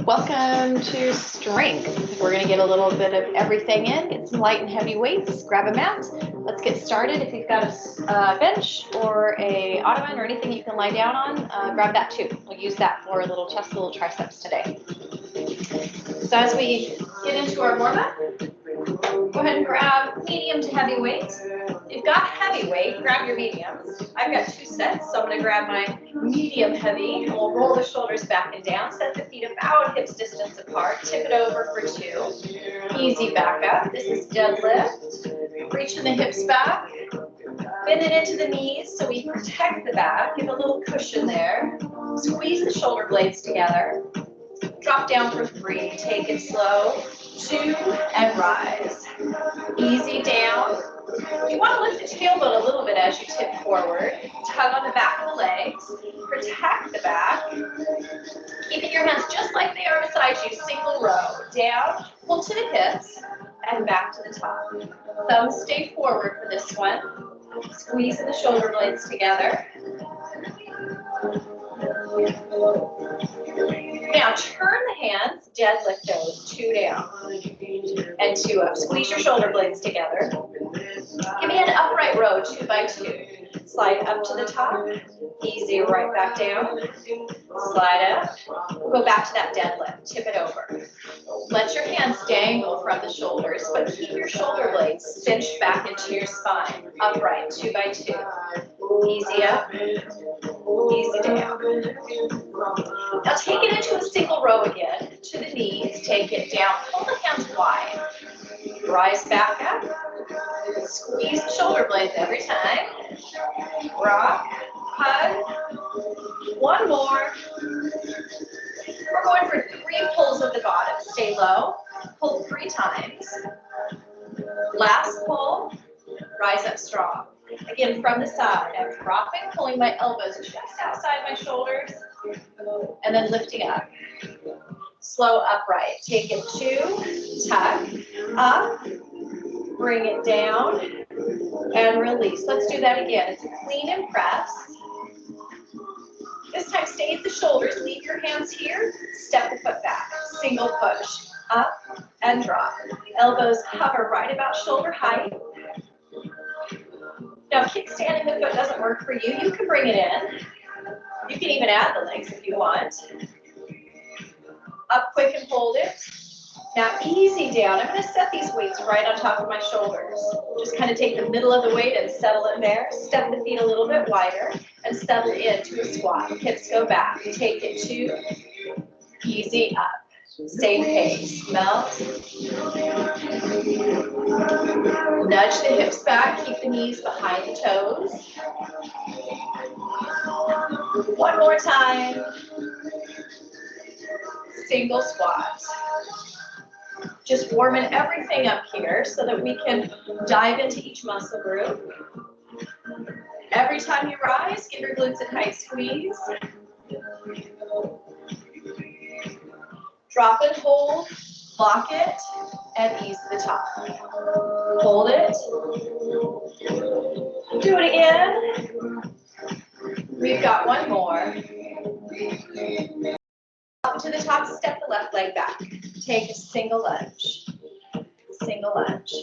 Welcome to strength. We're going to get a little bit of everything in, get some light and heavy weights, grab a mat. Let's get started. If you've got a bench or a ottoman or anything you can lie down on, grab that too. We'll use that for a little chest, a little triceps today. So as we get into our warm-up, go ahead and grab medium to heavy weight. If you've got heavy weight, grab your mediums. I've got two sets, so I'm going to grab my medium heavy, and we'll roll the shoulders back and down, set the feet about hips distance apart, tip it over for 2. Easy back up. This is deadlift. Reaching the hips back, bend it into the knees so we protect the back, give a little cushion there. Squeeze the shoulder blades together. Drop down for 3, take it slow, 2, and rise. Easy down. You want to lift the tailbone a little bit as you tip forward. Tug on the back of the legs. Protect the back. Keeping your hands just like they are beside you. Single row. Down, pull to the hips, and back to the top. Thumbs stay forward for this one. Squeeze the shoulder blades together. Now turn the hands, deadlift those, 2 down and 2 up. Squeeze your shoulder blades together. Give me an upright row, 2 by 2. Slide up to the top, easy, right back down. Slide up, we'll go back to that deadlift, tip it over. Let your hands dangle from the shoulders, but keep your shoulder blades cinched back into your spine. Upright, 2 by 2. Easy up, easy down. Now take it into a single row again, to the knees, take it down, pull the hands wide. Rise back up, squeeze the shoulder blades every time. Rock, hug, 1 more. We're going for 3 pulls at the bottom, stay low, pull 3 times. Last pull, rise up strong. Again, from the side, I'm dropping, pulling my elbows just outside my shoulders, and then lifting up. Slow upright. Take it 2, tuck, up, bring it down, and release. Let's do that again. It's a clean and press. This time, stay at the shoulders. Leave your hands here. Step the foot back. Single push. Up and drop. Elbows hover right about shoulder height. Now, kickstanding the foot doesn't work for you. You can bring it in. You can even add the legs if you want. Up quick and hold it. Now, easy down. I'm going to set these weights right on top of my shoulders. Just kind of take the middle of the weight and settle in there. Step the feet a little bit wider and settle into a squat. Hips go back. Take it 2. Easy up. Same pace. Melt. Nudge the hips back. Keep the knees behind the toes. 1 more time. Single squat. Just warming everything up here so that we can dive into each muscle group. Every time you rise, give your glutes a tight squeeze. Drop and hold, lock it, and ease to the top. Hold it. Do it again. We've got 1 more. Up to the top, step the left leg back. Take a single lunge. Single lunge.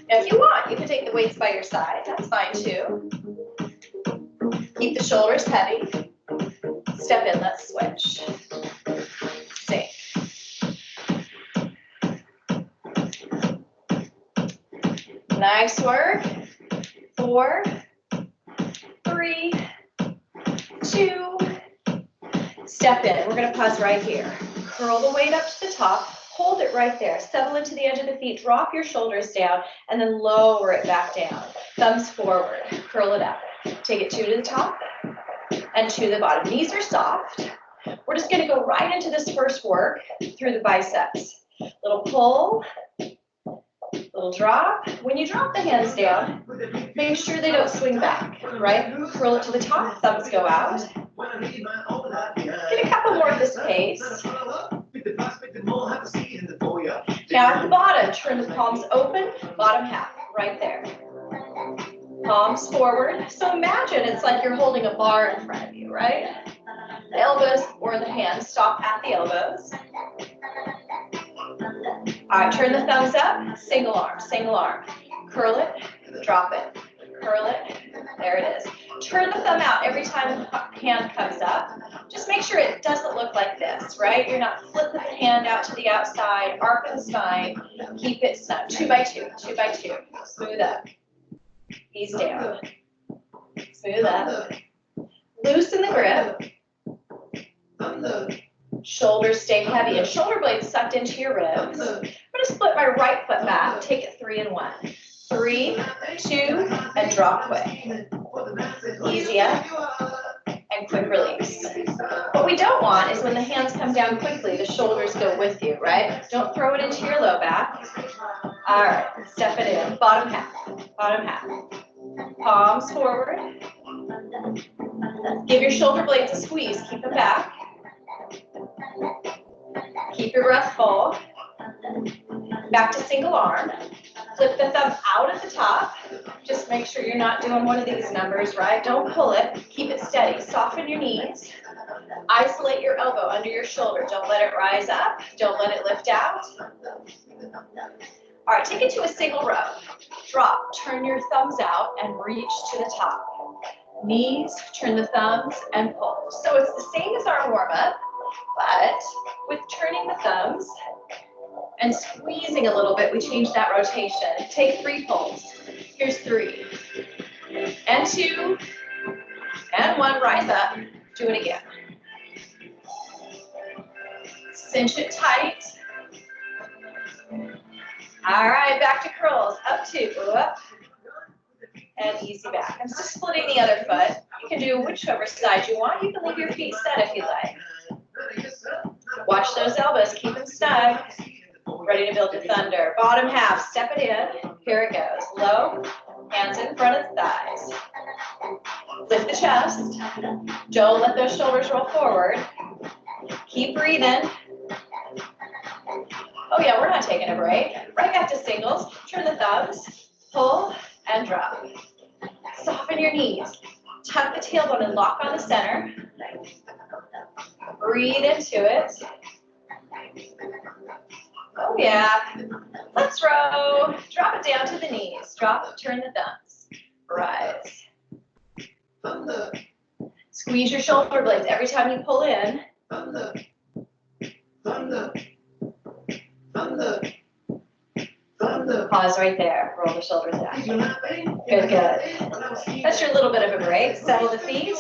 Now, if you want, you can take the weights by your side. That's fine too. Keep the shoulders heavy. Step in, let's switch. Sink. Nice work. 4, 3, 2. Step in. We're going to pause right here. Curl the weight up to the top. Hold it right there. Settle into the edge of the feet. Drop your shoulders down and then lower it back down. Thumbs forward. Curl it up. Take it 2 to the top and 2 to the bottom. Knees are soft. We're just going to go right into this first work through the biceps. Little pull. Little drop. When you drop the hands down, make sure they don't swing back, right? Curl it to the top, thumbs go out. Get a couple more of this pace. Now at the bottom, turn the palms open, bottom half, right there. Palms forward. So imagine it's like you're holding a bar in front of you, right? The elbows or the hands stop at the elbows. All right, turn the thumbs up, single arm, single arm. Curl it, drop it, curl it, there it is. Turn the thumb out every time the hand comes up. Just make sure it doesn't look like this, right? You're not flipping the hand out to the outside, arcing the spine, keep it snug. 2 by 2, 2 by 2, smooth up, ease down, smooth up, loosen the grip. Shoulders stay heavy and shoulder blades sucked into your ribs. I'm going to split my right foot back, take it 3 and 1. 3, 2, and drop quick. Easy up and quick release. What we don't want is when the hands come down quickly, the shoulders go with you, right? Don't throw it into your low back. All right, step it in. Bottom half, bottom half. Palms forward. Give your shoulder blades a squeeze, keep them back. Keep your breath full. Back to single arm. Flip the thumb out at the top. Just make sure you're not doing one of these numbers, right? Don't pull it. Keep it steady. Soften your knees. Isolate your elbow under your shoulder. Don't let it rise up. Don't let it lift out. All right, take it to a single row. Drop. Turn your thumbs out and reach to the top. Knees, turn the thumbs, and pull. So it's the same as our warm-up, but with turning the thumbs and squeezing a little bit, we change that rotation. Take 3 pulls. Here's 3, and 2, and 1. Rise up. Do it again. Cinch it tight. All right, back to curls. Up 2, up, and easy back. I'm just splitting the other foot. You can do whichever side you want. You can leave your feet set if you like. Watch those elbows. Keep them snug. Ready to build the thunder. Bottom half. Step it in. Here it goes. Low. Hands in front of the thighs. Lift the chest. Don't let those shoulders roll forward. Keep breathing. Oh yeah, we're not taking a break. Right back to singles. Turn the thumbs. Pull and drop. Soften your knees. Tuck the tailbone and lock on the center. Breathe into it. Oh yeah. Let's row. Drop it down to the knees. Drop, turn the thumbs. Rise. Squeeze your shoulder blades every time you pull in. Pause right there. Roll the shoulders down. Good, good. That's your little bit of a break. Settle the feet.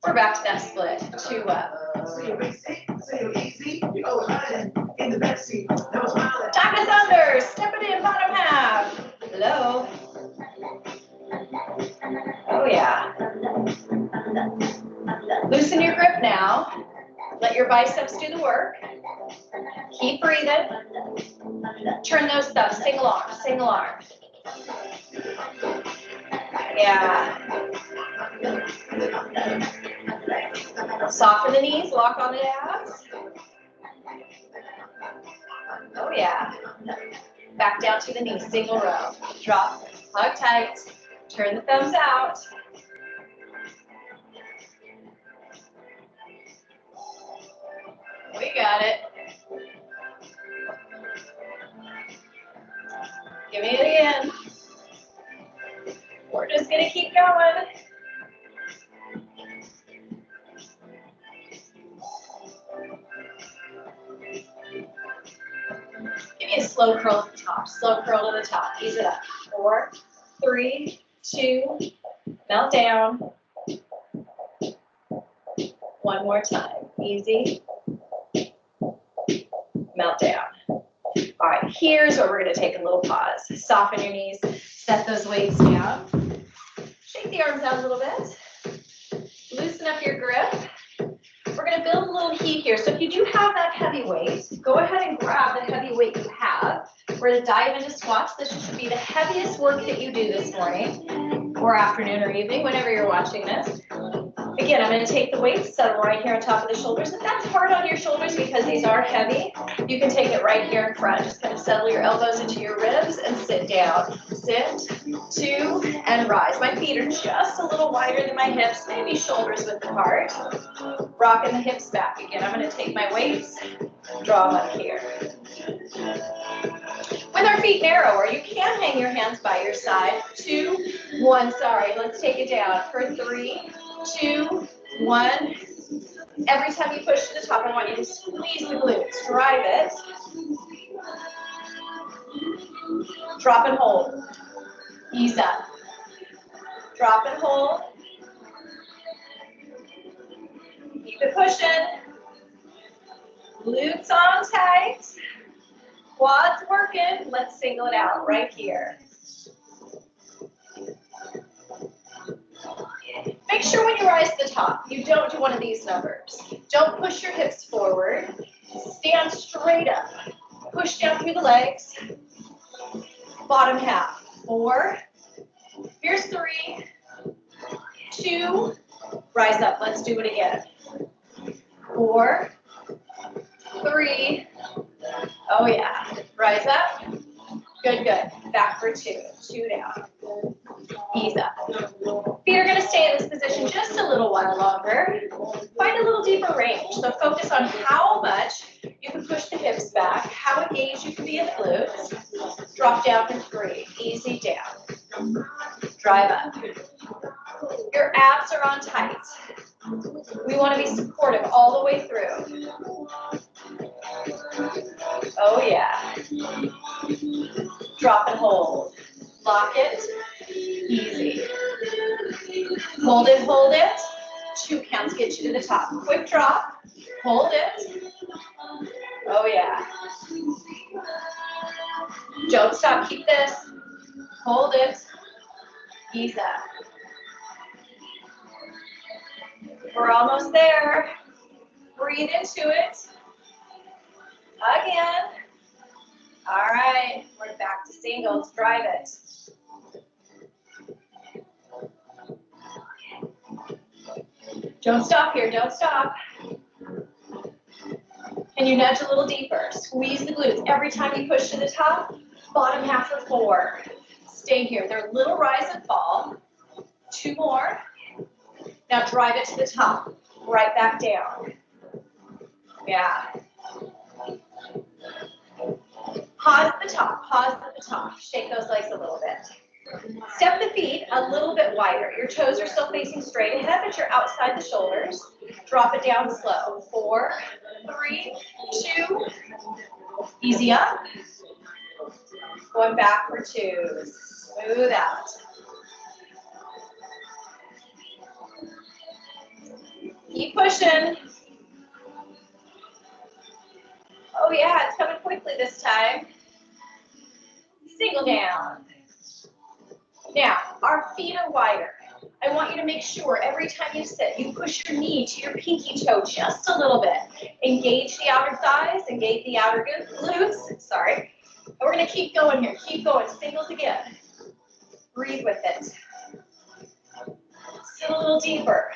We're back to that split. 2 up. Time to thunder. Step it in, bottom half. Hello. Oh yeah. Loosen your grip now. Let your biceps do the work. Keep breathing. Turn those thumbs. Single arm, single arm. Yeah. Soften the knees, lock on the abs. Oh yeah. Back down to the knees, single row. Drop, hug tight. Turn the thumbs out. We got it. Give me it again. We're just gonna keep going. Give me a slow curl at the top. Slow curl to the top. Ease it up. 4, 3, 2. Melt down. One more time. Easy. Melt down. All right, here's where we're going to take a little pause. Soften your knees, set those weights down. Shake the arms out a little bit. Loosen up your grip. We're going to build a little heat here. So if you do have that heavy weight, go ahead and grab the heavy weight you have. We're going to dive into squats. This should be the heaviest work that you do this morning or afternoon or evening, whenever you're watching this. Again, I'm going to take the weights, set them right here on top of the shoulders. If that's hard on your shoulders because these are heavy, you can take it right here in front. Just kind of settle your elbows into your ribs and sit down. Sit, 2, and rise. My feet are just a little wider than my hips, maybe shoulders width apart. Rocking the hips back again. I'm going to take my weights, draw them up here. With our feet narrower, you can hang your hands by your side. 2, 1, sorry. Let's take it down for 3, 2, 1. Every time you push to the top, I want you to squeeze the glutes. Drive it. Drop and hold. Ease up. Drop and hold. Keep it pushing. Glutes on tight. Quads working. Let's single it out right here. Make sure when you rise to the top, you don't do one of these numbers. Don't push your hips forward. Stand straight up. Push down through the legs. Bottom half. 4. Here's 3, 2. Rise up. Let's do it again. 4, 3. Oh yeah. Rise up. Good, good. Back for 2. 2 down. Ease up. Feet are going to stay in this position just a little while longer. Find a little deeper range. So focus on how much you can push the hips back, how engaged you can be in the glutes. Drop down for 3. Easy down. Drive up. Your abs are on tight. We want to be supportive all the way through. Oh yeah. Drop and hold. Lock it. Easy. Hold it, hold it. 2 counts get you to the top. Quick drop. Hold it. Oh yeah. Don't stop. Keep this. Hold it. Ease up. We're almost there. Breathe into it. Again. All right. We're back to singles. Drive it. Don't stop here. Don't stop. Can you nudge a little deeper? Squeeze the glutes. Every time you push to the top, bottom half for 4. Stay here. They're little rise and fall. 2 more. Now drive it to the top. Right back down. Yeah. Pause at the top. Pause at the top. Shake those legs a little bit. Step the feet a little bit wider. Your toes are still facing straight ahead, but you're outside the shoulders. Drop it down slow. 4, 3, 2. Easy up. Going back for 2. Smooth out. Keep pushing. Oh yeah, it's coming quickly this time. Single down. Now, our feet are wider. I want you to make sure every time you sit, you push your knee to your pinky toe just a little bit. Engage the outer thighs, engage the outer glutes. Sorry. And we're going to keep going here. Keep going. Singles again. Breathe with it. Sit a little deeper.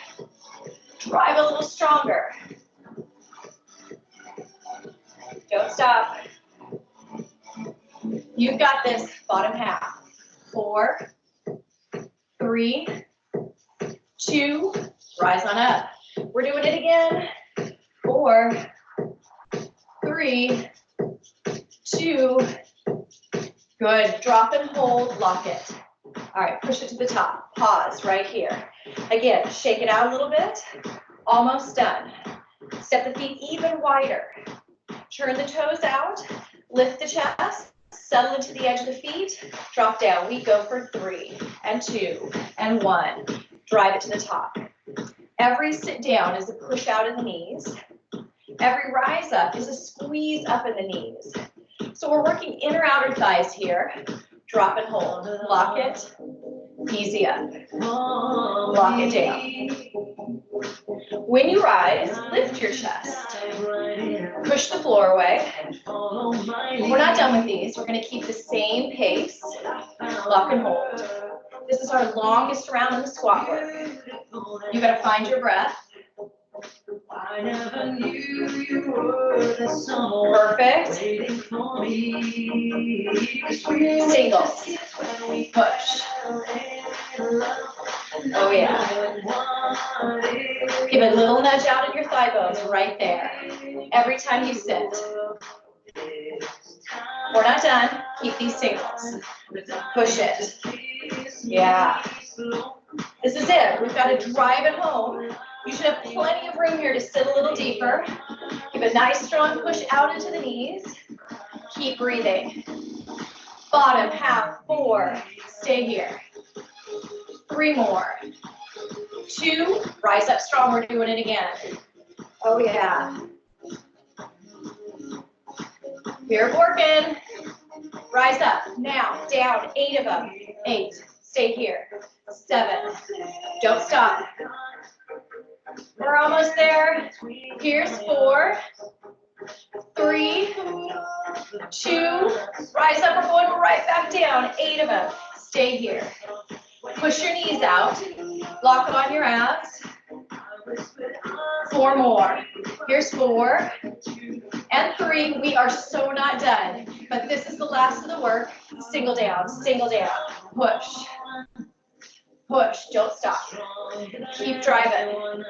Drive a little stronger. Don't stop. You've got this. Bottom half. 4, 3, 2, rise on up. We're doing it again. 4, 3, 2, good. Drop and hold, lock it. All right, push it to the top. Pause right here. Again, shake it out a little bit. Almost done. Step the feet even wider. Turn the toes out. Lift the chest. Settle into the edge of the feet. Drop down. We go for 3 and 2 and 1. Drive it to the top. Every sit down is a push out in the knees. Every rise up is a squeeze up in the knees. So we're working inner outer thighs here. Drop and hold. Lock it. Easy up. Lock it down. When you rise, lift your chest. Push the floor away. We're not done with these. We're going to keep the same pace. Lock and hold. This is our longest round in the squat work. You got to find your breath. Perfect. Singles. Push. Oh yeah. Give a little nudge out in your thigh bones right there. Every time you sit. We're not done. Keep these singles. Push it. Yeah. This is it. We've got to drive it home. You should have plenty of room here to sit a little deeper. Give a nice strong push out into the knees. Keep breathing. Bottom half, 4. Stay here. 3 more. 2. Rise up strong. We're doing it again. Oh yeah. We're working. Rise up. Now, down. 8 of them. 8. Stay here. 7. Don't stop. We're almost there. Here's 4. 3. 2. Rise up. We're going right back down. 8 of them. Stay here. Push your knees out. Lock on your abs. 4 more. Here's 4. And 3. We are so not done. But this is the last of the work. Single down. Single down. Push. Push. Don't stop. Keep driving.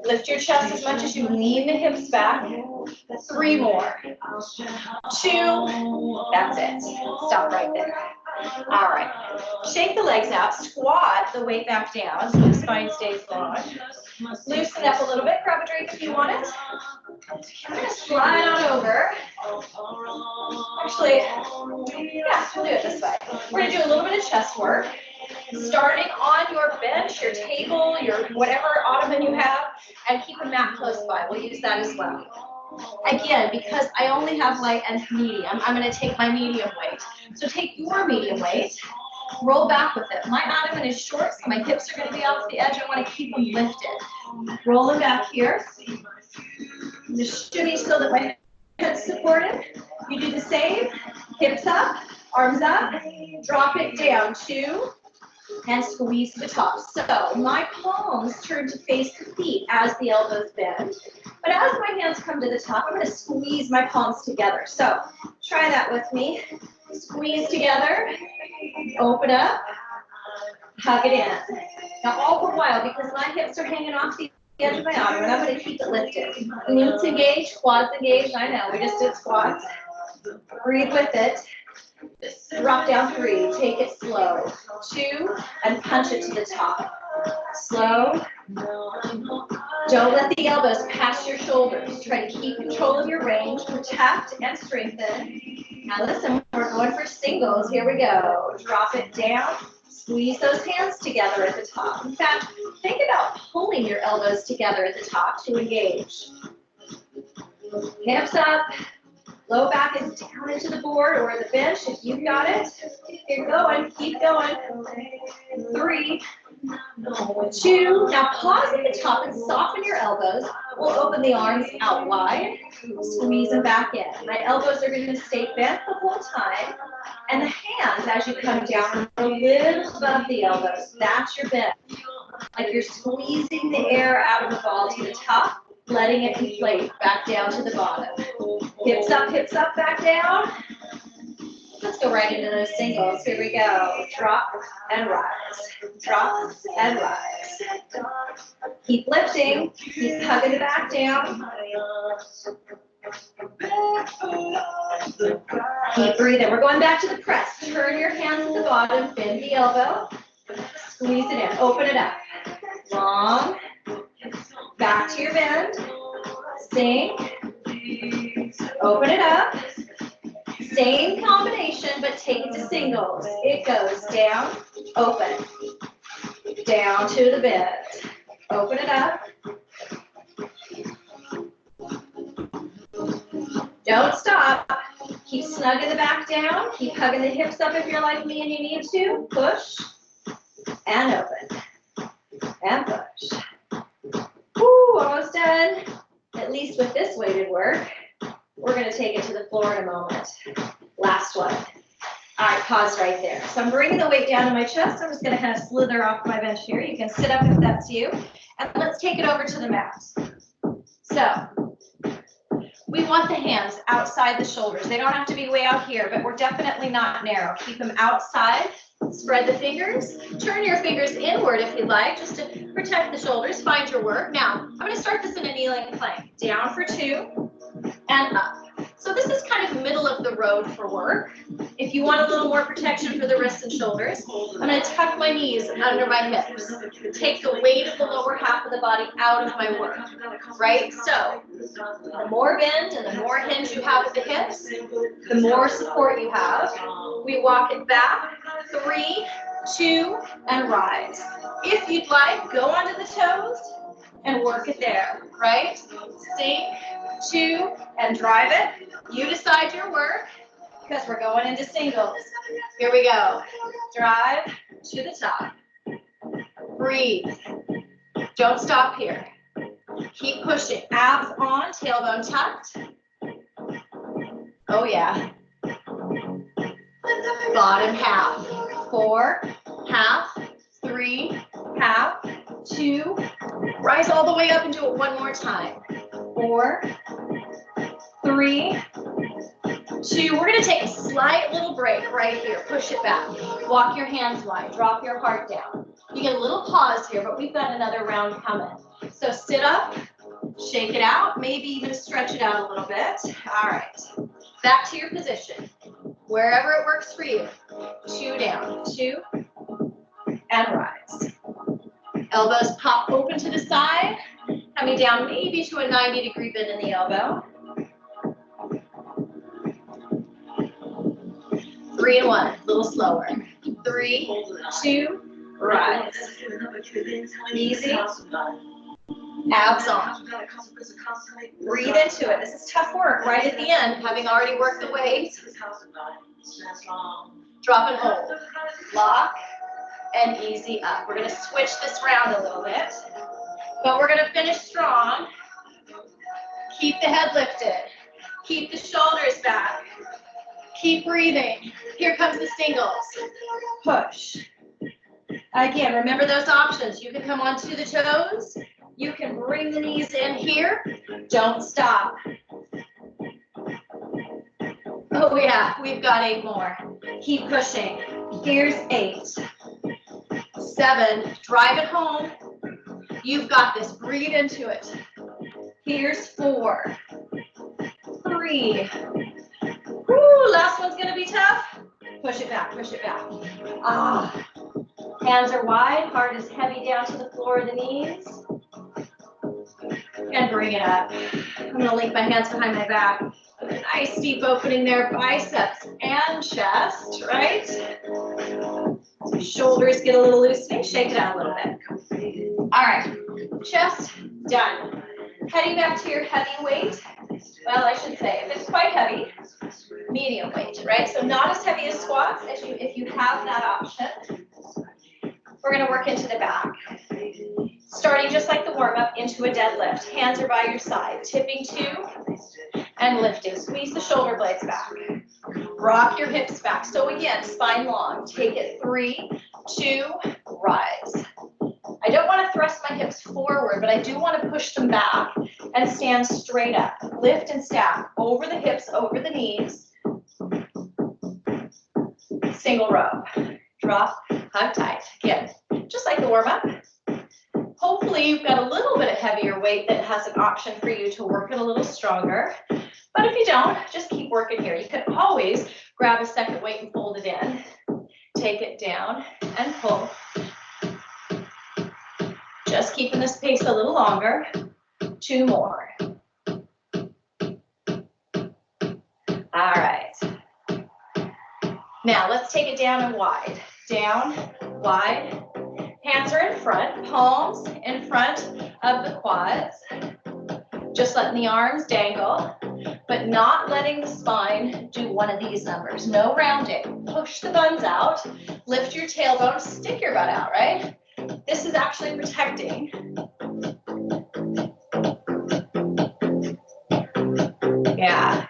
Lift your chest as much as you lean the hips back. 3 more. 2. That's it. Stop right there. All right. Shake the legs out. Squat the weight back down so the spine stays long. Loosen up a little bit. Grab a drink if you want it. I'm going to slide on over. Actually, yeah, we'll do it this way. We're going to do a little bit of chest work. Starting on your bench, your table, your whatever ottoman you have, and keep a mat close by. We'll use that as well. Again, because I only have light and medium, I'm going to take my medium weight. So take your medium weight, roll back with it. My ottoman is short, so my hips are going to be off the edge. I want to keep them lifted. Roll them back here. Just shimmy so that my head's supported. You do the same. Hips up, arms up, drop it down. 2. And squeeze to the top. So my palms turn to face the feet as the elbows bend. But as my hands come to the top, I'm going to squeeze my palms together. So try that with me. Squeeze together. Open up. Hug it in. Now all the while, because my hips are hanging off the edge of my ottoman, I'm going to keep it lifted. Glutes engaged, quads engaged. I know, we just did squats. Breathe with it. Drop down 3, take it slow. 2, and punch it to the top. Slow. Don't let the elbows pass your shoulders. Try to keep control of your range, protect and strengthen. Now listen, we're going for singles. Here we go. Drop it down. Squeeze those hands together at the top. In fact, think about pulling your elbows together at the top to engage. Hips up. Low back is down into the board or the bench if you've got it. Keep going, keep going. 3, 2. Now pause at the top and soften your elbows. We'll open the arms out wide. Squeeze them back in. My elbows are going to stay bent the whole time. And the hands, as you come down, are a little above the elbows. That's your bend. Like you're squeezing the air out of the ball to the top, letting it inflate back down to the bottom. Hips up, back down. Let's go right into those singles. Here we go. Drop and rise. Drop and rise. Keep lifting. Keep hugging the back down. Keep breathing. We're going back to the press. Turn your hands at the bottom. Bend the elbow. Squeeze it in. Open it up. Long. Back to your bend. Sink. Open it up. Same combination, but take it to singles. It goes down, open. Down to the bend. Open it up. Don't stop. Keep snugging the back down. Keep hugging the hips up if you're like me and you need to. Push and open. And push. Woo, almost done. At least with this weighted work. We're going to take it to the floor in a moment. Last one. All right, pause right there. So I'm bringing the weight down to my chest. I'm just going to kind of slither off my bench here. You can sit up if that's you. And let's take it over to the mat. So we want the hands outside the shoulders. They don't have to be way out here, but we're definitely not narrow. Keep them outside. Spread the fingers. Turn your fingers inward if you'd like, just to protect the shoulders. Find your work. Now, I'm going to start this in a kneeling plank. Down for 2 and up. So this is kind of middle of the road for work. If you want a little more protection for the wrists and shoulders, I'm going to tuck my knees under my hips. Take the weight of the lower half of the body out of my work, right? So the more bend and the more hinge you have at the hips, the more support you have. We walk it back, 3, 2, and rise. If you'd like, go onto the toes and work it there, right? Sink, 2, and drive it. You decide your work, because we're going into singles. Here we go. Drive to the top. Breathe. Don't stop here. Keep pushing. Abs on, tailbone tucked. Oh yeah. Bottom half. 4, half, 3, half, 2. Rise all the way up and do it one more time. 4, 3, 2. We're going to take a slight little break right here. Push it back. Walk your hands wide. Drop your heart down. You get a little pause here, but we've got another round coming. So sit up, shake it out, maybe even stretch it out a little bit. All right. Back to your position. Wherever it works for you. 2 down. 2 and rise. Elbows pop open to the side. Coming down maybe to a 90-degree bend in the elbow. 3 and 1, a little slower. 3, 2, rise. Easy. Abs on. Breathe into it. This is tough work right at the end, having already worked the weight. Drop and hold. Lock and easy up. We're going to switch this round a little bit, but we're going to finish strong. Keep the head lifted. Keep the shoulders back. Keep breathing. Here comes the singles. Push. Again, remember those options. You can come onto the toes. You can bring the knees in here. Don't stop. Oh yeah, we've got 8 more. Keep pushing. Here's 8. 7. Drive it home. You've got this. Breathe into it. Here's 4. 3. Woo, last one's gonna be tough. Push it back, push it back. Ah. Hands are wide, heart is heavy down to the floor of the knees. And bring it up. I'm gonna link my hands behind my back. Nice deep opening there, biceps and chest, right? Shoulders get a little loosening, shake it out a little bit. All right, chest done. Heading back to your heavy weight. Well, I should say, if it's quite heavy, medium weight, right? So not as heavy as squats as if you have that option. We're going to work into the back. Starting just like the warm-up into a deadlift. Hands are by your side, tipping 2 and lifting. Squeeze the shoulder blades back. Rock your hips back. So again, spine long. Take it 3, 2, rise. I don't want to thrust my hips forward, but I do want to push them back and stand straight up. Lift and stack over the hips, over the knees. Single row. Drop, hug tight. Again, just like the warm-up. Hopefully you've got a little bit of heavier weight that has an option for you to work it a little stronger. But if you don't, just keep working here. You can always grab a second weight and fold it in. Take it down and pull. Just keeping this pace a little longer. 2 more. All right. Now let's take it down and wide. Down, wide. Hands are in front, palms in front of the quads. Just letting the arms dangle, but not letting the spine do one of these numbers. No rounding. Push the buns out. Lift your tailbone. Stick your butt out, right? This is actually protecting. Yeah.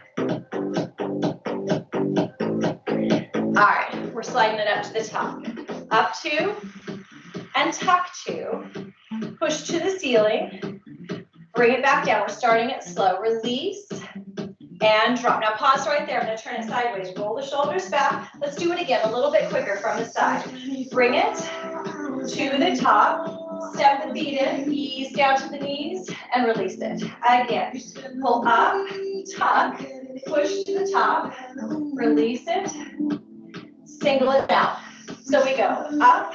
All right, we're sliding it up to the top. Up 2 and tuck 2. Push to the ceiling. Bring it back down. We're starting it slow. Release and drop. Now pause right there. I'm going to turn it sideways. Roll the shoulders back. Let's do it again a little bit quicker from the side. Bring it to the top. Step the feet in. Ease down to the knees and release it. Again. Pull up, tuck, push to the top. Release it. Single it down. So we go up,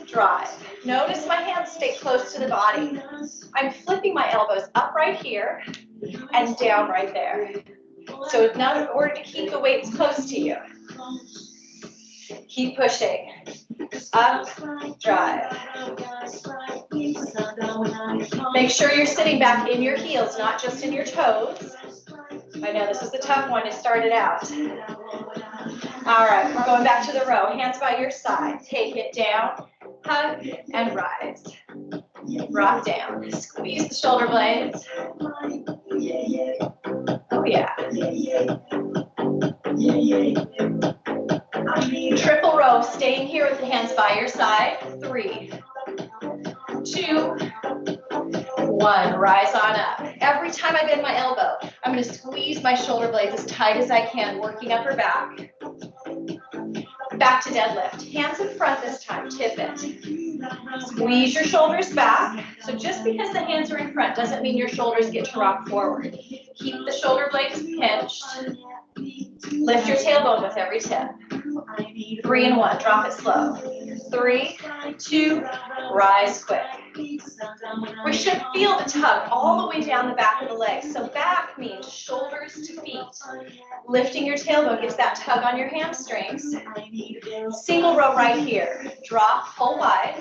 drive. Notice my hands stay close to the body. I'm flipping my elbows up right here and down right there. So now in order to keep the weights close to you, keep pushing. Up, drive. Make sure you're sitting back in your heels, not just in your toes. I know this is a tough one to start it out. All right, we're going back to the row. Hands by your side. Take it down, hug, and rise. Rock down. Squeeze the shoulder blades. Oh, yeah. Triple row. Staying here with the hands by your side. 3, 2, 1. Rise on up. Every time I bend my elbow, I'm going to squeeze my shoulder blades as tight as I can, working upper back. Back to deadlift. Hands in front this time. Tip it. Squeeze your shoulders back. So just because the hands are in front doesn't mean your shoulders get to rock forward. Keep the shoulder blades pinched. Lift your tailbone with every tip. 3 and 1. Drop it slow. 3, 2, rise quick. We should feel the tug all the way down the back of the legs. So back means shoulders to feet. Lifting your tailbone gives that tug on your hamstrings. Single row right here. Drop, pull wide,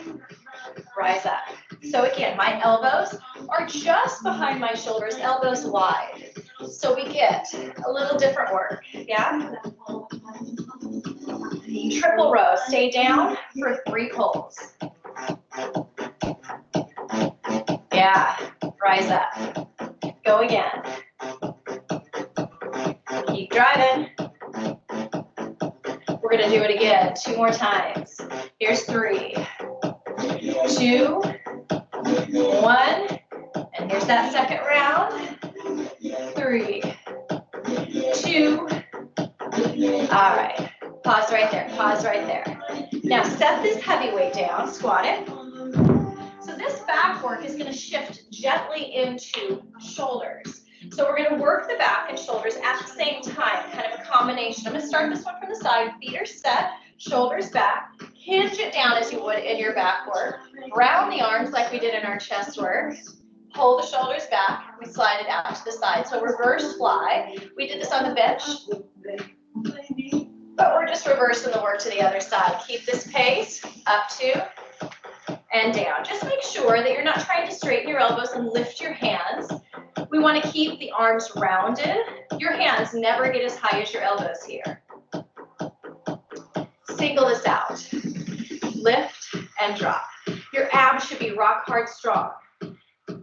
rise up. So again, my elbows are just behind my shoulders, elbows wide. So we get a little different work, yeah? Triple row, stay down for 3 pulls. Yeah, rise up. Go again. Keep driving. We're gonna do it again 2 more times. Here's 3, 2, 1, and here's that second round. 3, 2, all right. Pause right there, pause right there. Now set this heavy weight down, squat it. So this back work is going to shift gently into shoulders. So we're going to work the back and shoulders at the same time, kind of a combination. I'm going to start this one from the side. Feet are set, shoulders back. Hinge it down as you would in your back work. Round the arms like we did in our chest work. Pull the shoulders back. We slide it out to the side. So reverse fly. We did this on the bench. But we're just reversing the work to the other side. Keep this pace, up 2 and down. Just make sure that you're not trying to straighten your elbows and lift your hands. We want to keep the arms rounded. Your hands never get as high as your elbows here. Single this out. Lift and drop. Your abs should be rock hard strong.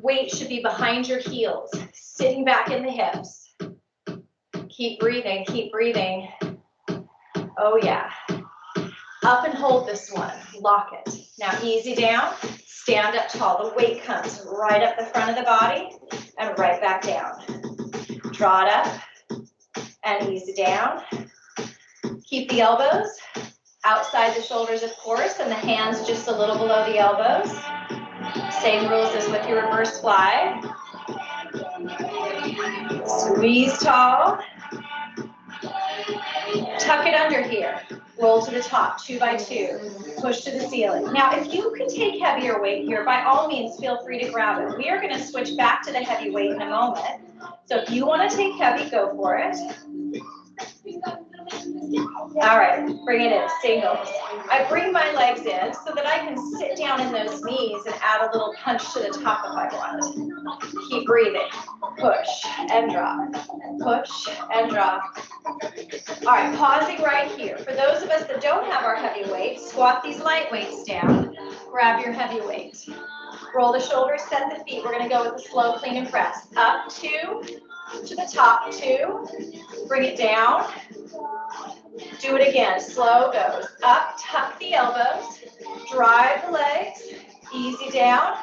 Weight should be behind your heels, sitting back in the hips. Keep breathing, keep breathing. Oh yeah. Up and hold this one. Lock it. Now easy down. Stand up tall. The weight comes right up the front of the body and right back down. Draw it up and easy down. Keep the elbows outside the shoulders, of course, and the hands just a little below the elbows. Same rules as with your reverse fly. Squeeze tall. Tuck it under here. Roll to the top, 2 by 2. Push to the ceiling. Now, if you can take heavier weight here, by all means, feel free to grab it. We are going to switch back to the heavy weight in a moment. So if you want to take heavy, go for it. All right, bring it in, singles. I bring my legs in so that I can sit down in those knees and add a little punch to the top if I want. Keep breathing. Push and drop. Push and drop. All right, pausing right here. For those of us that don't have our heavy weights, squat these light weights down. Grab your heavy weight. Roll the shoulders, set the feet. We're going to go with a slow, clean, and press. Up 2, to the top 2. Bring it down. Do it again. Slow goes up, tuck the elbows, drive the legs, easy down.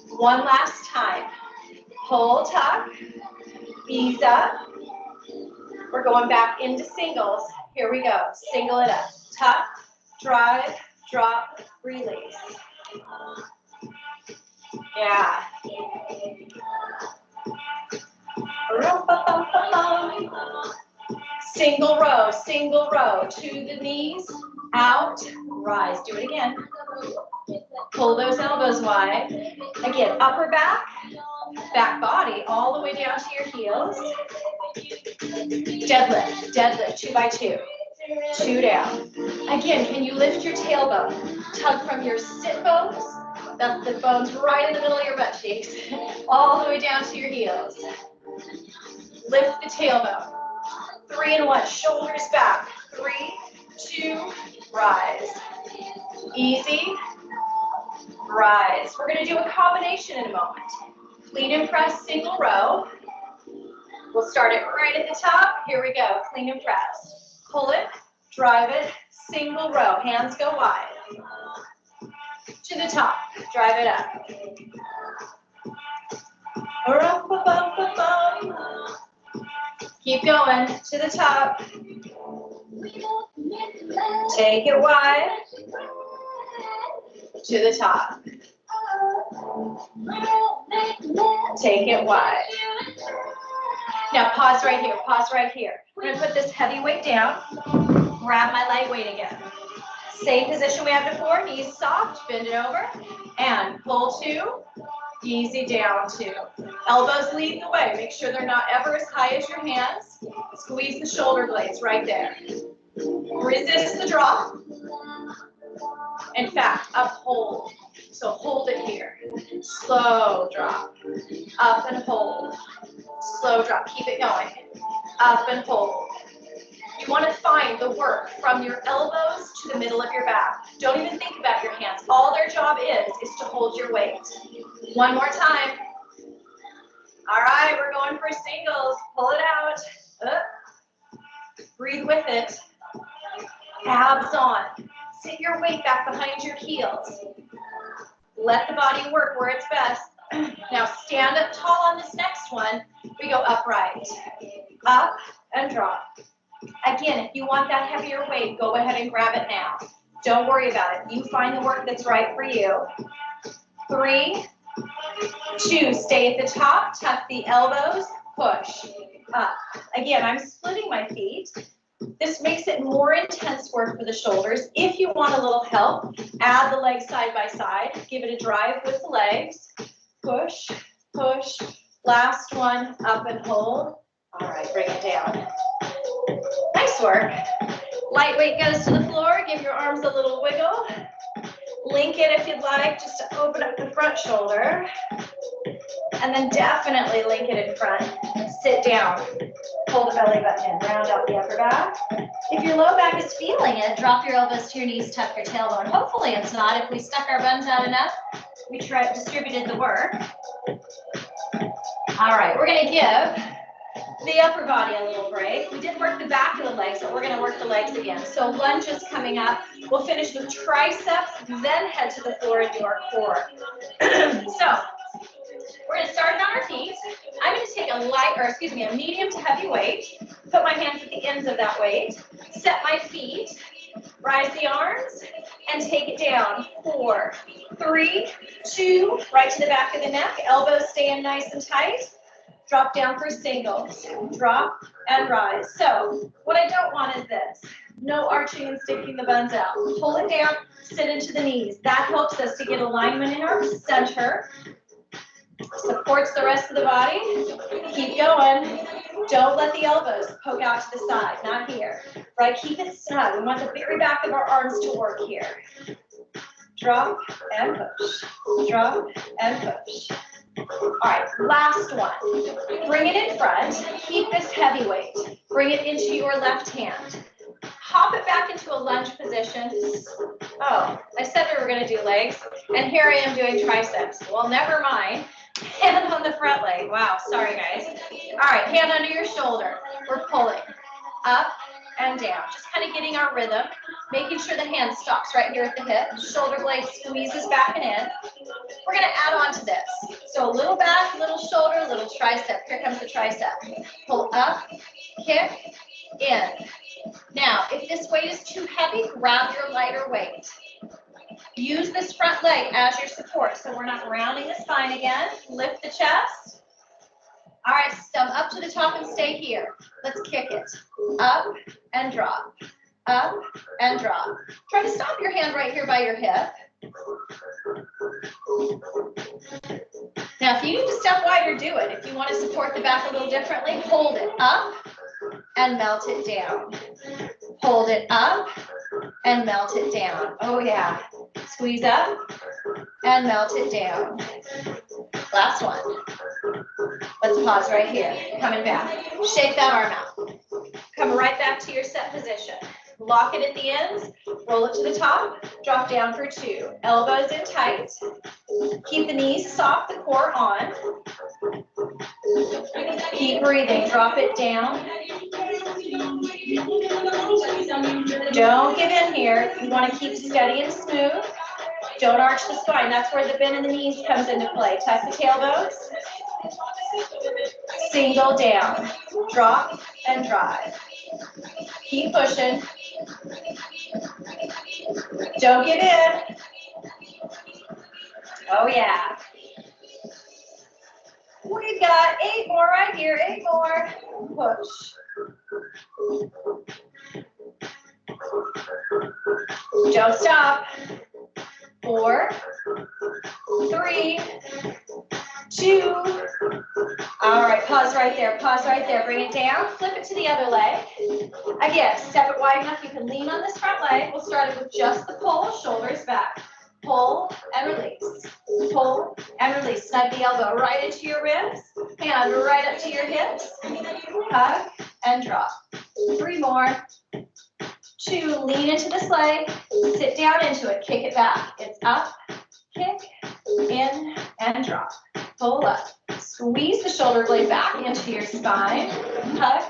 One last time. Pull, tuck, ease up. We're going back into singles. Here we go. Single it up. Tuck, drive, drop, release. Yeah. Single row, to the knees, out, rise. Do it again. Pull those elbows wide. Again, upper back, back body, all the way down to your heels. Deadlift, deadlift, 2 by 2. 2 down. Again, can you lift your tailbone? Tug from your sit bones, that's the bones right in the middle of your butt cheeks, all the way down to your heels. Lift the tailbone. 3 and 1, shoulders back. 3, 2, rise. Easy, rise. We're going to do a combination in a moment. Clean and press, single row. We'll start it right at the top. Here we go, clean and press. Pull it, drive it, single row. Hands go wide. To the top, drive it up. Keep going to the top. Take it wide. To the top. Take it wide. Now pause right here, pause right here. I'm going to put this heavy weight down. Grab my light weight again. Same position we had before, knees soft, bend it over, and pull 2, easy down 2. Elbows lead the way. Make sure they're not ever as high as your hands. Squeeze the shoulder blades right there. Resist the drop. In fact, uphold. So hold it here. Slow drop. Up and hold. Slow drop. Keep it going. Up and hold. You want to find the work from your elbows to the middle of your back. Don't even think about your hands. All their job is to hold your weight. One more time. All right, we're going for singles. Pull it out. Up. Breathe with it. Abs on. Sit your weight back behind your heels. Let the body work where it's best. Now stand up tall on this next one. We go upright. Up and drop. Again, if you want that heavier weight, go ahead and grab it now. Don't worry about it. You find the work that's right for you. 3, 2, stay at the top, tuck the elbows, push up. Again, I'm splitting my feet. This makes it more intense work for the shoulders. If you want a little help, add the legs side by side. Give it a drive with the legs. Push, push. Last one, up and hold. All right, bring it down. Nice work. Light weight goes to the floor. Give your arms a little wiggle. Link it if you'd like, just to open up the front shoulder. And then definitely link it in front. Sit down. Pull the belly button in. Round out the upper back. If your low back is feeling it, drop your elbows to your knees, tuck your tailbone. Hopefully it's not. If we stuck our buns out enough, we distributed the work. All right, we're going to give the upper body a little break. We did work the back of the legs, but we're going to work the legs again. So lunges coming up. We'll finish with triceps, then head to the floor and do our core. So we're going to start on our feet. I'm going to take a medium to heavy weight. Put my hands at the ends of that weight. Set my feet. Rise the arms and take it down. 4, 3, 2, right to the back of the neck. Elbows stay in nice and tight. Drop down for singles. Drop and rise. So what I don't want is this. No arching and sticking the buns out. Pull it down, sit into the knees. That helps us to get alignment in our center. Supports the rest of the body. Keep going. Don't let the elbows poke out to the side. Not here. Right? Keep it snug. We want the very back of our arms to work here. Drop and push. Drop and push. All right, last one. Bring it in front. Keep this heavy weight. Bring it into your left hand. Hop it back into a lunge position. Oh, I said we were going to do legs, and here I am doing triceps. Well, never mind. Hand on the front leg. Wow, sorry guys. All right, hand under your shoulder. We're pulling up and down. Just kind of getting our rhythm, making sure the hand stops right here at the hip. Shoulder blade squeezes back and in. We're going to add on to this. So a little back, little shoulder, little tricep. Here comes the tricep. Pull up, kick, in. Now, if this weight is too heavy, grab your lighter weight. Use this front leg as your support, so we're not rounding the spine again. Lift the chest. All right, stump up to the top and stay here. Let's kick it. Up and drop. Up and drop. Try to stop your hand right here by your hip. Now, if you need to step wider, do it. If you want to support the back a little differently, hold it up and melt it down. Hold it up and melt it down. Oh, yeah. Squeeze up and melt it down. Last one. Let's pause right here. Coming back. Shake that arm out. Come right back to your set position. Lock it at the ends. Roll it to the top. Drop down for 2. Elbows in tight. Keep the knees soft, the core on. Keep breathing. Drop it down. Don't give in here. You want to keep steady and smooth. Don't arch the spine. That's where the bend in the knees comes into play. Tuck the tailbones. Single down. Drop and drive. Keep pushing. Don't give in. Oh, yeah. We've got 8 more right here. 8 more. Push. Don't stop. 4, 3, 2. All right, pause right there. Pause right there. Bring it down. Flip it to the other leg. Again, step it wide enough. You can lean on this front leg. We'll start it with just the pull, shoulders back. Pull and release. Pull and release. Snug the elbow right into your ribs. Hand right up to your hips. Hug and drop. 3 more. 2, lean into this leg. Sit down into it. Kick it back. It's up, kick, in, and drop. Pull up. Squeeze the shoulder blade back into your spine. Hug,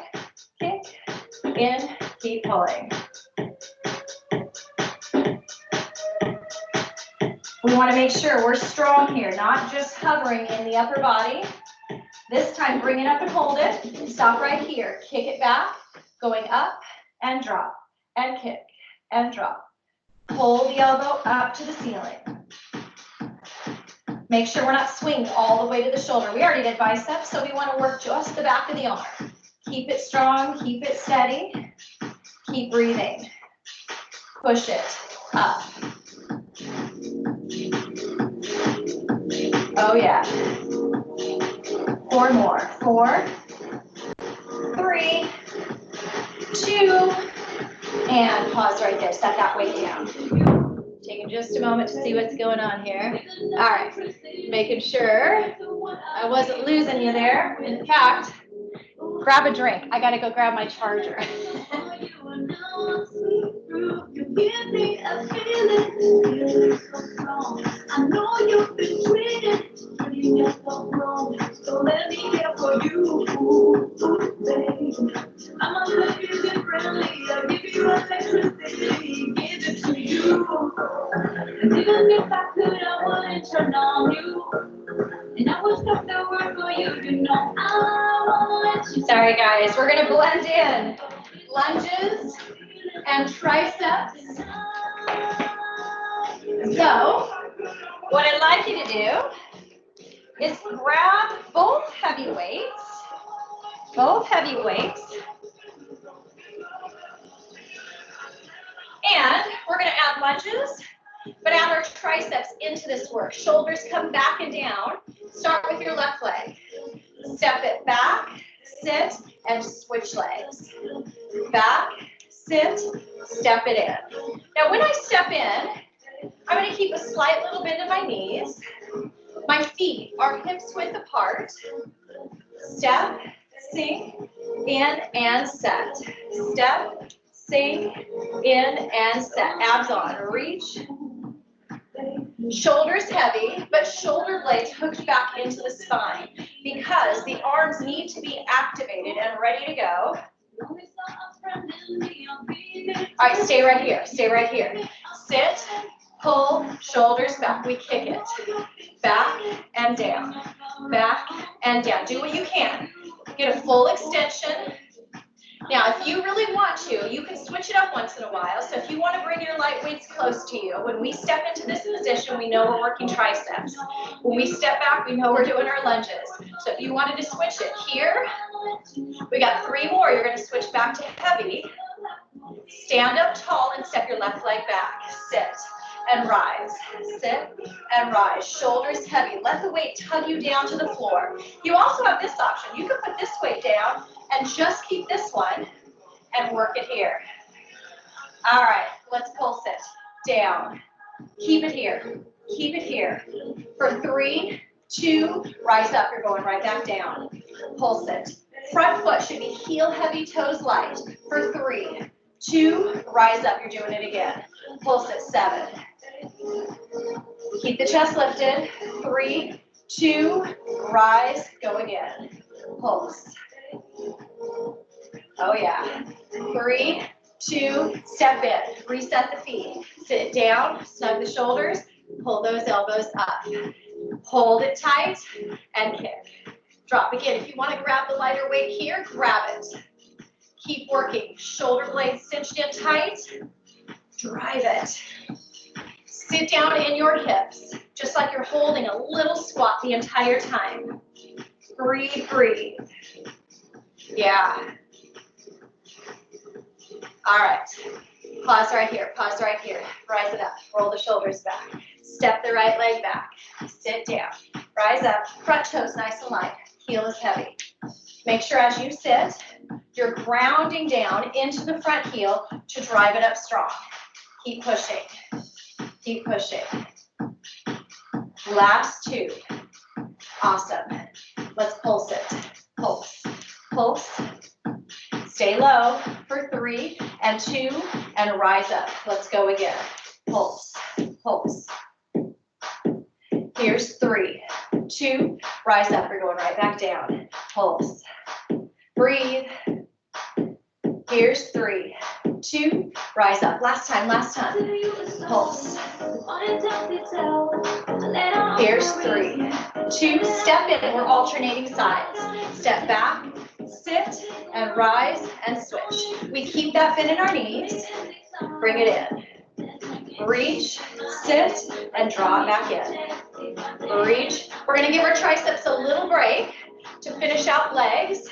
kick, in, keep pulling. We want to make sure we're strong here, not just hovering in the upper body. This time, bring it up and hold it. Stop right here. Kick it back, going up and drop, and kick, and drop. Pull the elbow up to the ceiling. Make sure we're not swinging all the way to the shoulder. We already did biceps, so we want to work just the back of the arm. Keep it strong, keep it steady. Keep breathing. Push it up. Oh, yeah. 4 more. 4, 3, 2, and pause right there. Set that weight down. Taking just a moment to see what's going on here. All right. Making sure I wasn't losing you there. In fact, grab a drink. I got to go grab my charger. I know you've been waiting, but you just don't know. So let me here for you, baby. I'ma love you differently. I'll give you electricity, give it to you. And even if I could, I wouldn't turn on you. And I would stop the world for you, you know I won't let you. Sorry guys, we're gonna blend in lunges and triceps. So, what I'd like you to do is grab both heavy weights, and we're going to add lunges, but add our triceps into this work. Shoulders come back and down. Start with your left leg. Step it back, sit, and switch legs. Back, sit, step it in. Now, when I step in, I'm going to keep a slight little bend in my knees. My feet are hips width apart. Step, sink, in, and set. Step, sink, in, and set. Abs on. Reach. Shoulders heavy, but shoulder blades hooked back into the spine because the arms need to be activated and ready to go. All right, stay right here, stay right here. Sit, pull, shoulders back. We kick it. Back and down, back and down. Do what you can. Get a full extension. Now, if you really want to, you can switch it up once in a while. So if you want to bring your light weights close to you, when we step into this position, we know we're working triceps. When we step back, we know we're doing our lunges. So if you wanted to switch it here, we got 3 more. You're going to switch back to heavy. Stand up tall and step your left leg back. Sit and rise. Sit and rise. Shoulders heavy. Let the weight tug you down to the floor. You also have this option. You can put this weight down and just keep this one and work it here. All right, let's pulse it. Down. Keep it here. Keep it here. For 3, 2, rise up. You're going right back down. Pulse it. Front foot should be heel heavy, toes light. For 3, 2, rise up. You're doing it again. Pulse it. 7. Keep the chest lifted. 3, 2, rise. Go again. Pulse. Oh yeah. 3, 2, step in. Reset the feet. Sit down. Snug the shoulders. Pull those elbows up. Hold it tight and kick. Drop again. If you want to grab the lighter weight here, grab it. Keep working. Shoulder blades cinched in tight. Drive it. Sit down in your hips, just like you're holding a little squat the entire time. Breathe, breathe. Yeah. All right. Pause right here. Pause right here. Rise it up. Roll the shoulders back. Step the right leg back. Sit down. Rise up. Front toes nice and light. Heel is heavy. Make sure as you sit, you're grounding down into the front heel to drive it up strong. Keep pushing. Keep pushing. Last 2. Awesome. Let's pulse it. Pulse. Pulse. Stay low for 3 and 2 and rise up. Let's go again. Pulse. Pulse. Here's 3, 2, rise up. You're going right back down. Pulse. Breathe. Here's 3, 2, rise up. Last time, last time. Pulse. Here's 3, 2, step in. We're alternating sides. Step back, sit, and rise, and switch. We keep that bend in our knees. Bring it in. Reach, sit, and draw it back in. Reach. We're going to give our triceps a little break to finish out legs.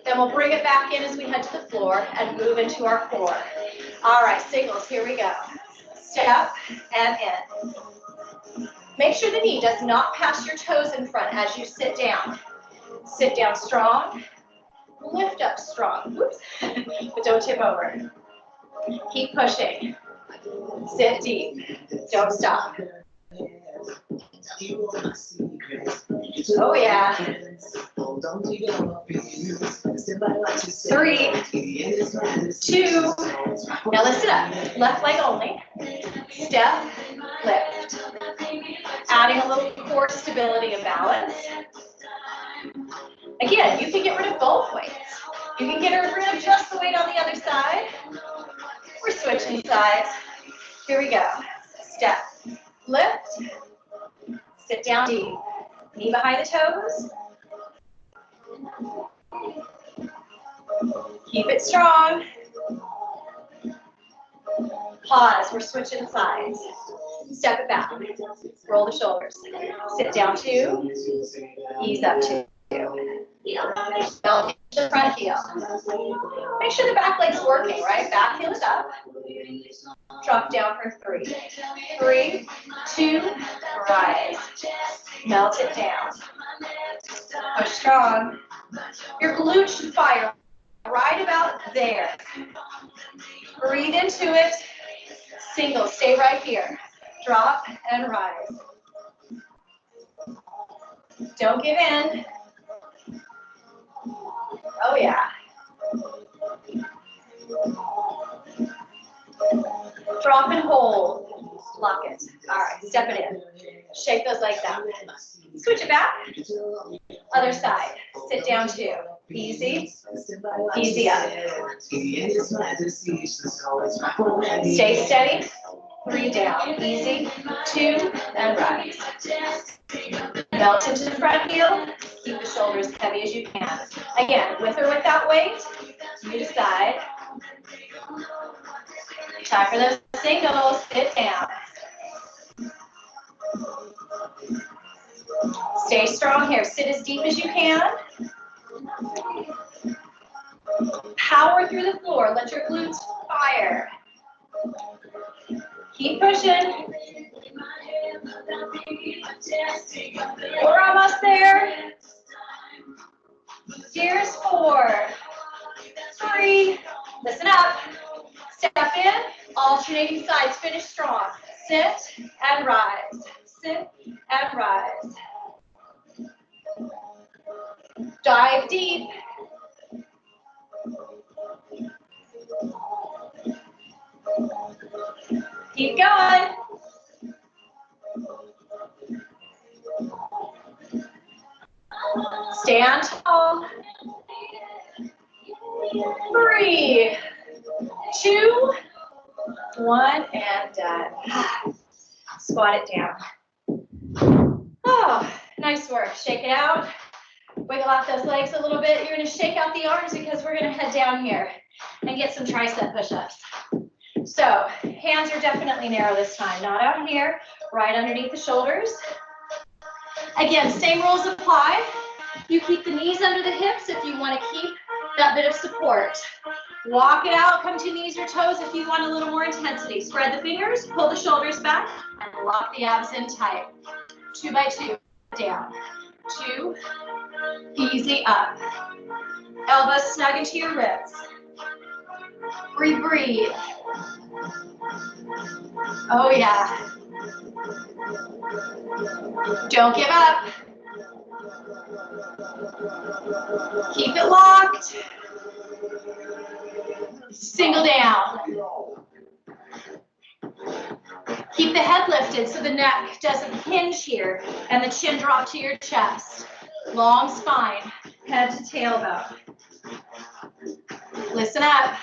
Then we'll bring it back in as we head to the floor and move into our core. All right, singles, here we go. Step and in. Make sure the knee does not pass your toes in front as you sit down. Sit down strong. Lift up strong. Whoops. But don't tip over. Keep pushing. Sit deep. Don't stop. Oh yeah. 3, 2. Now lift it up. Left leg only. Step, lift. Adding a little core stability and balance. Again, you can get rid of both weights. You can get rid of just the weight on the other side. We're switching sides. Here we go. Step, lift. Sit down deep. Knee behind the toes. Keep it strong. Pause. We're switching sides. Step it back. Roll the shoulders. Sit down 2. Ease up 2. Belt the front heel. Make sure the back leg's working, right? Back heel is up. Drop down for 3. 3, 2, rise. Melt it down. Push strong. Your glutes should fire right about there. Breathe into it. Single, stay right here. Drop and rise. Don't give in. Oh yeah. Drop and hold. Lock it. All right, step it in. Shake those legs out. Switch it back. Other side. Sit down too. Easy. Easy up. Stay steady. 3 down. Easy. 2 and rise. Melt into the front heel. Keep the shoulders heavy as you can. Again, with or without weight, you decide. Time for those singles. Sit down. Stay strong here. Sit as deep as you can. Power through the floor. Let your glutes fire. Keep pushing. We're almost there. Here's 4, 3. Listen up. Step in. Alternating sides. Finish strong. Sit and rise. Sit and rise. Dive deep. Keep going. Stand tall. 3, 2, 1, and done. Squat it down. Oh, nice work. Shake it out. Wiggle out those legs a little bit. You're going to shake out the arms because we're going to head down here and get some tricep push-ups. So, hands are definitely narrow this time. Not out here, right underneath the shoulders. Again, same rules apply. You keep the knees under the hips if you want to keep that bit of support. Walk it out, come to knees or toes if you want a little more intensity. Spread the fingers, pull the shoulders back, and lock the abs in tight. 2 by 2, down. 2, easy up. Elbows snug into your ribs. Breathe, breathe. Oh yeah. Don't give up. Keep it locked. Single down. Keep the head lifted so the neck doesn't hinge here and the chin drop to your chest. Long spine, head to tailbone. Listen up.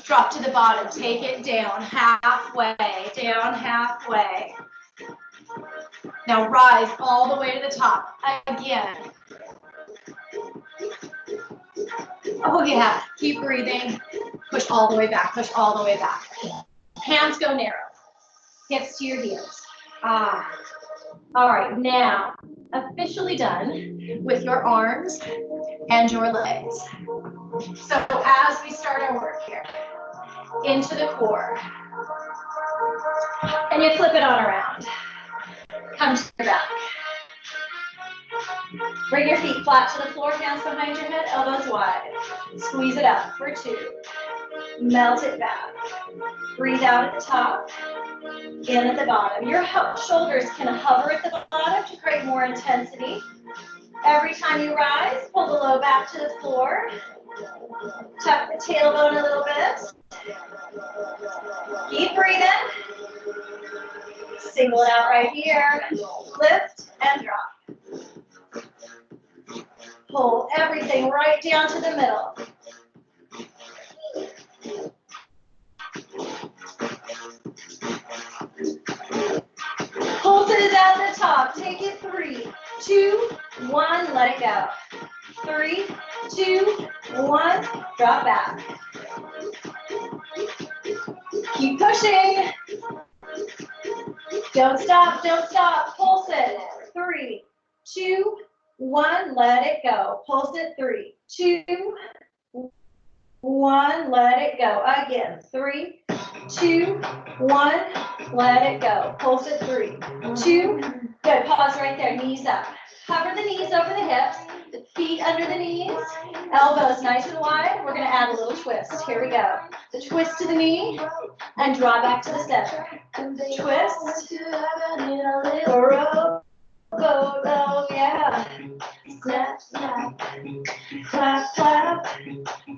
Drop to the bottom. Take it down halfway. Down halfway. Now rise all the way to the top. Again. Oh yeah. Keep breathing. Push all the way back. Push all the way back. Hands go narrow. Hips to your heels. All right, now officially done with your arms and your legs. So as we start our work here, into the core, and you flip it on around. Come to your back. Bring your feet flat to the floor, hands behind your head, elbows wide. Squeeze it up for 2. Melt it back. Breathe out at the top, in at the bottom. Your shoulders can hover at the bottom to create more intensity. Every time you rise, pull the low back to the floor. Tuck the tailbone a little bit. Keep breathing. Single it out right here. Lift and drop. Pull everything right down to the middle. Pulse it at the top. Take it 3, 2, 1. Let it go. 3, 2, 1. Drop back. Keep pushing. Don't stop. Don't stop. Pulse it. 3, 2, 1. Let it go. Pulse it. 3, 2, 1. Let it go. Again. 3, 2, 1. Let it go. Pulse it. 3, 2. Good. Pause right there. Knees up. Hover the knees over the hips. The feet under the knees. Elbows nice and wide. We're going to add a little twist. Here we go. The twist to the knee and draw back to the center. Twist. Roll. Oh, yeah. Snap, snap. Clap, clap.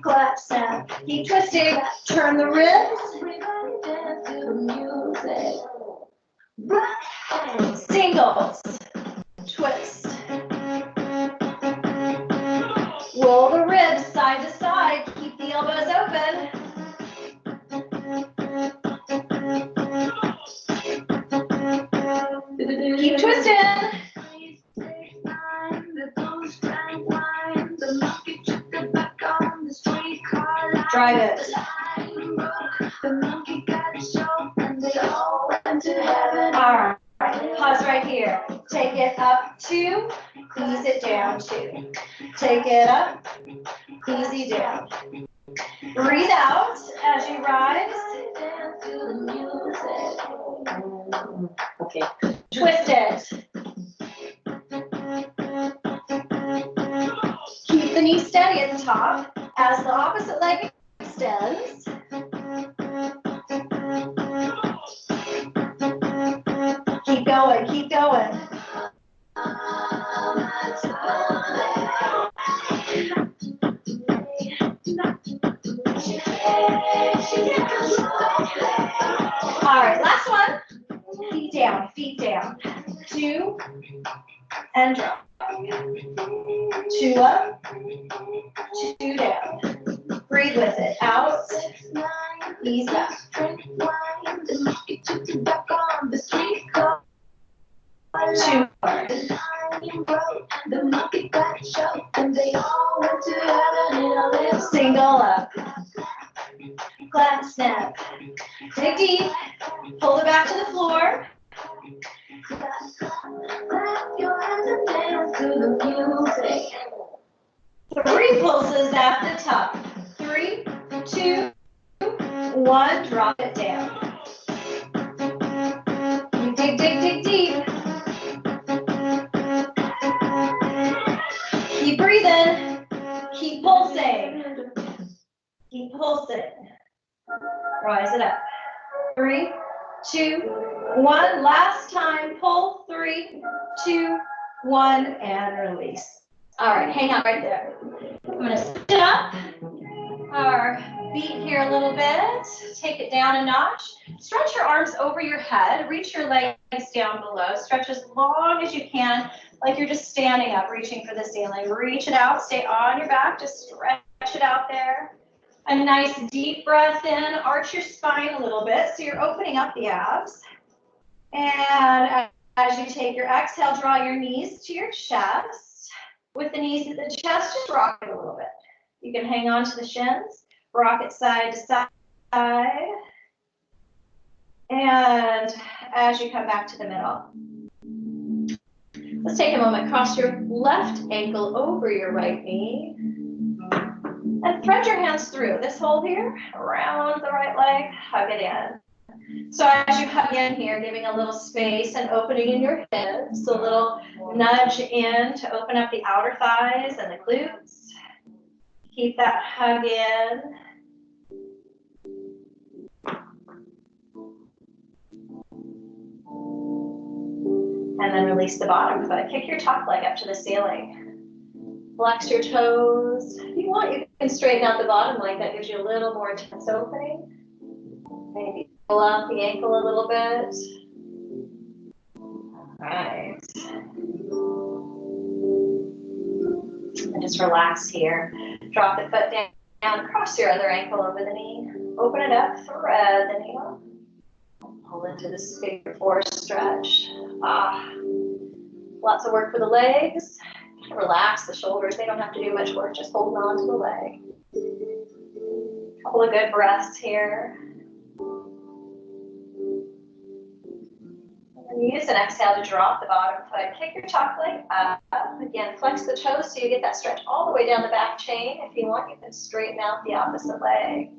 Clap, snap. Keep twisting. Turn the wrists. Music. Singles. Twist. Roll the ribs side to side. Keep the elbows open. Keep twisting. Drive it. All right. Pause right here. Take it up 2. Ease it down 2. Take it up. Easy down. Breathe out as you rise. Okay. Twist it. Keep the knee steady at the top as the opposite leg extends. Keep going, keep going. All right, last one. Feet down, feet down. 2 and drop. 2 up, 2 down. Breathe with it. Out. Ease back. 2 more. Single up. Clap, snap. Dig deep. Pull it back to the floor. 3 pulses at the top. 3, 2, 1. Drop it down. Dig, dig, dig deep. Keep breathing. Keep pulsing. Keep pulsing. Rise it up. 3, 2, 1. Last time. Pull. 3, 2, 1, and release. All right, hang out right there. I'm going to sit up. Our feet here a little bit. Take it down a notch. Stretch your arms over your head. Reach your legs down below. Stretch as long as you can, like you're just standing up, reaching for the ceiling. Reach it out. Stay on your back. Just stretch it out there. A nice deep breath in. Arch your spine a little bit so you're opening up the abs. And as you take your exhale, draw your knees to your chest. With the knees to the chest, just rock it a little bit. You can hang on to the shins, rock it side to side. And as you come back to the middle, let's take a moment, cross your left ankle over your right knee. And thread your hands through this hole here, around the right leg, hug it in. So as you hug in here, giving a little space and opening in your hips, a little nudge in to open up the outer thighs and the glutes. Keep that hug in. And then release the bottom foot. Kick your top leg up to the ceiling. Flex your toes. If you want, you can straighten out the bottom leg. That gives you a little more chest opening. Maybe pull out the ankle a little bit. All right. And just relax here. Drop the foot down. Cross your other ankle over the knee. Open it up. Thread the needle. Pull into this figure 4 stretch. Lots of work for the legs. Relax the shoulders. They don't have to do much work, just holding on to the leg. Couple of good breaths here. And use an exhale to drop the bottom foot. Kick your top leg up. Again, flex the toes so you get that stretch all the way down the back chain. If you want, you can straighten out the opposite leg.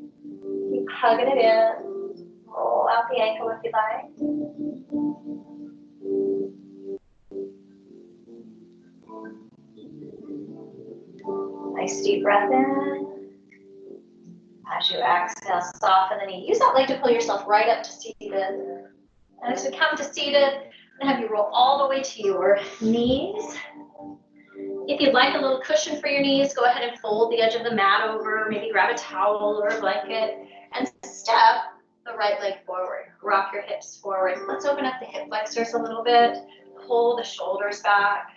Keep hugging it in. Roll out the ankle if you like. Nice deep breath in. As you exhale, soften the knee. Use that leg to pull yourself right up to seated. And as we come to seated, I'm going to have you roll all the way to your knees. If you'd like a little cushion for your knees, go ahead and fold the edge of the mat over. Maybe grab a towel or a blanket and step the right leg forward. Rock your hips forward. Let's open up the hip flexors a little bit. Pull the shoulders back.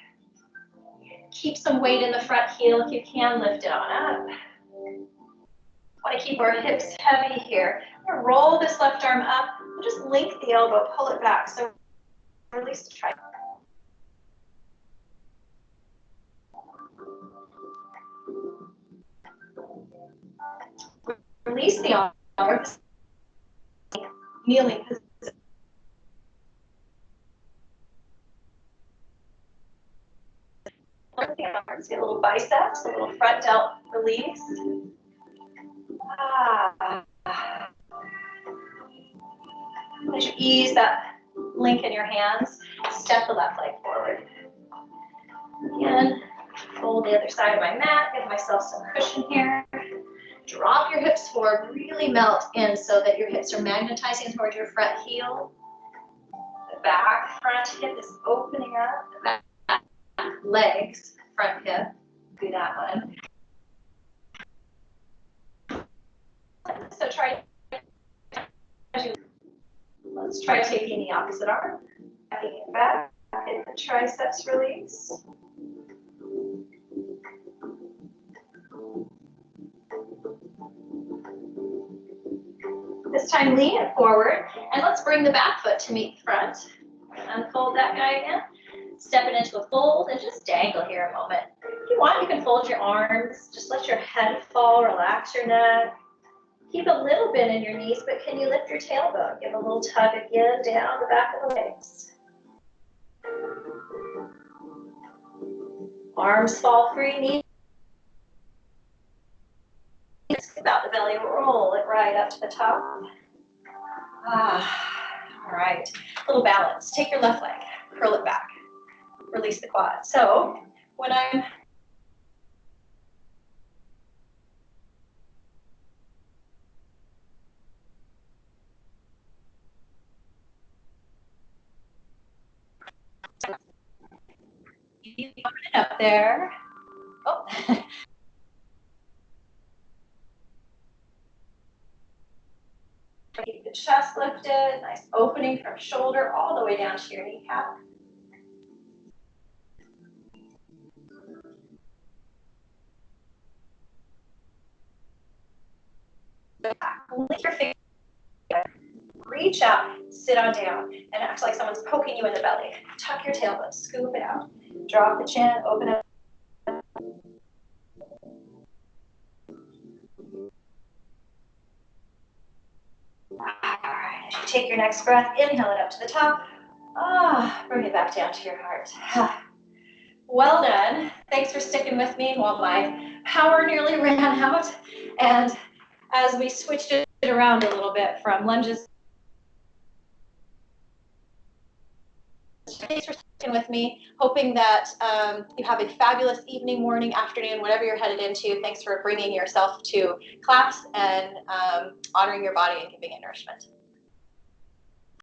Keep some weight in the front heel if you can. Lift it on up. Want to keep our hips heavy here. We're gonna roll this left arm up. We'll just link the elbow, pull it back. So release the tricep. Release the arm. Kneeling position. Get a little biceps, a little front delt release. As you ease that link in your hands, step the left leg forward. Again, fold the other side of my mat, give myself some cushion here. Drop your hips forward, really melt in so that your hips are magnetizing toward your front heel. The back front hip is opening up. The back legs, front hip. Do that one. So let's try taking the opposite arm. Backing it back. Hit the triceps release. This time lean it forward, and let's bring the back foot to meet the front. Unfold that guy again. Step it into a fold and just dangle here a moment. If you want, you can fold your arms. Just let your head fall, relax your neck. Keep a little bend in your knees, but can you lift your tailbone? Give a little tug again down the back of the legs. Arms fall free, knees. About the belly, roll it right up to the top. All right, a little balance. Take your left leg, curl it back, release the quad. So when I'm up there, oh. Keep the chest lifted, nice opening from shoulder all the way down to your kneecap. Lift your finger, reach out, sit on down, and act like someone's poking you in the belly. Tuck your tailbone, scoop it out. Drop the chin, open up. Alright, as you take your next breath, inhale it up to the top. Bring it back down to your heart. Well done. Thanks for sticking with me while my power nearly ran out. And as we switched it around a little bit from lunges. Thanks for sticking with me. Hoping that you have a fabulous evening, morning, afternoon, whatever you're headed into. Thanks for bringing yourself to class and honoring your body and giving it nourishment.